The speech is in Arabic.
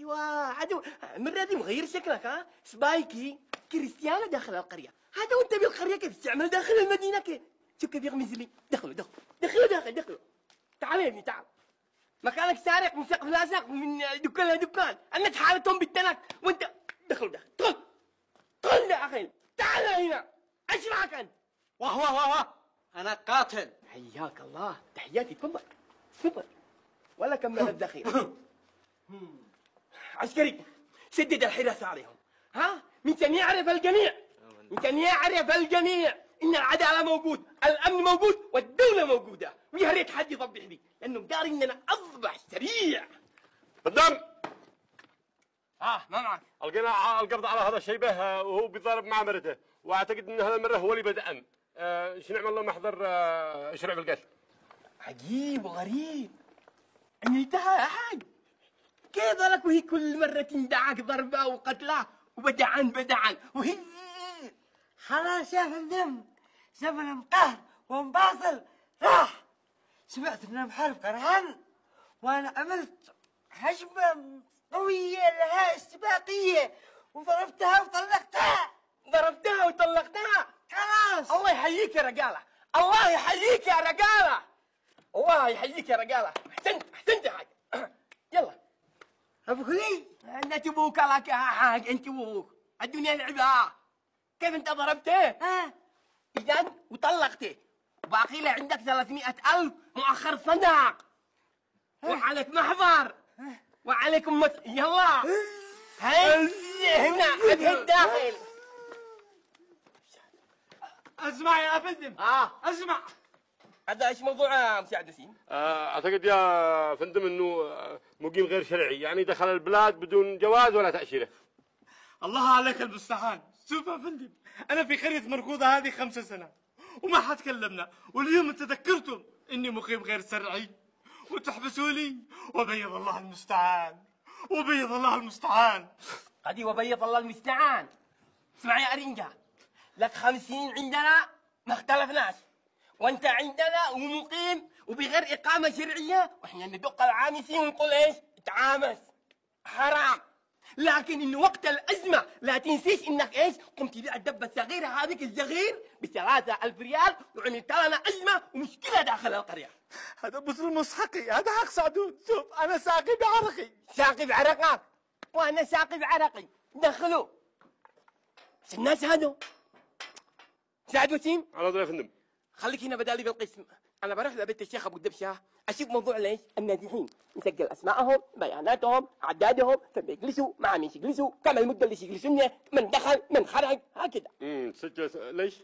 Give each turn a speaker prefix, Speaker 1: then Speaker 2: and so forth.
Speaker 1: ايوه عدو المره دي مغير شكلك ها، سبايكي كريستيانو داخل القريه، هذا وانت بالقريه كيف تستعمل داخل المدينه كيف؟ شوف كيف يغمز لي، دخلوا دخلوا تعال يا ابني تعال، مكانك سارق من سقف لاسق من دكان لدكان، الناس حالتهم بالتنك وانت دخل دخل يا اخي، تعال هنا ايش معك انت؟
Speaker 2: واه انا قاتل.
Speaker 1: حياك الله، تحياتي، تفضل ولا كمل الذخيره. عسكري شدد الحراسه عليهم، ها، من أن يعرف الجميع ان العداله موجود، الامن موجود، والدوله موجوده، ويا ريت حد يضبح لي لانه داري ان انا اصبح سريع.
Speaker 3: قدام
Speaker 1: ما معك.
Speaker 3: القينا القبض على هذا الشيبه وهو بيضارب مع مرته، واعتقد ان هذا المره هو اللي بدأ. شو نعمل له محضر شرع بالقتل؟
Speaker 1: عجيب وغريب ان انتهى يا حاج، كيف لك وهي كل مره تندعك ضربه وقتله وبدعا وهي
Speaker 2: خلاص يا فندم، زمن مقهر ومباطل راح. سمعت انه محارب قرعان وانا عملت هجمه قويه لها استباقيه وضربتها وطلقتها. خلاص.
Speaker 1: الله يحييك يا رجاله، احسنت يا حاج. يلا
Speaker 2: ابوك لي
Speaker 1: انت ابوك لك يا حاج، انت ابوك الدنيا لعبها. كيف انت ضربته؟ اذا وطلقته، باقي له عندك 300,000 مؤخر صدق، وعليك محضر، وعليكم يلا هاي هنا ادخل الداخل.
Speaker 2: اسمع يا فندم. اسمع.
Speaker 1: هذا ايش موضوع مساعد ياسين؟
Speaker 3: اعتقد يا فندم انه مقيم غير شرعي، يعني دخل البلاد بدون جواز ولا تأشيرة.
Speaker 2: الله عليك المستعان. شوف يا فندم، انا في قرية مركوضة هذه 5 سنة وما حد كلمنا، واليوم انت ذكرتم اني مقيم غير شرعي وتحبسوا لي. وبيض الله المستعان.
Speaker 1: قدي وبيض الله المستعان. اسمع يا ارنجة، لك 50 عندنا ما اختلفناش، وانت عندنا ومقيم وبغير اقامه شرعيه، واحنا ندق العانسين ونقول ايش؟ تعامس حرام. لكن انه وقت الازمه لا تنسيش انك ايش؟ قمت بيع الدبه الصغيره هذيك الصغير ب3,000 ريال، وعملت لنا ازمه ومشكله داخل القريه.
Speaker 2: هذا بطل مسحقي، هذا حق سعدون. شوف انا ساقي بعرقي.
Speaker 1: ساقي بعرقك وانا ساقي بعرقي، دخلوا الناس هذو. سعد وسيم
Speaker 3: على طول يا فندم.
Speaker 1: خليك هنا بدالي بالقسم، انا بروح لبيت الشيخ ابو الدبشه اشوف موضوع ليش النازحين، نسجل اسمائهم، بياناتهم، اعدادهم، فين بيجلسوا، مع مين يجلسوا، كم المده اللي يجلسوا، من دخل من خرج، هكذا.
Speaker 3: تسجل ليش؟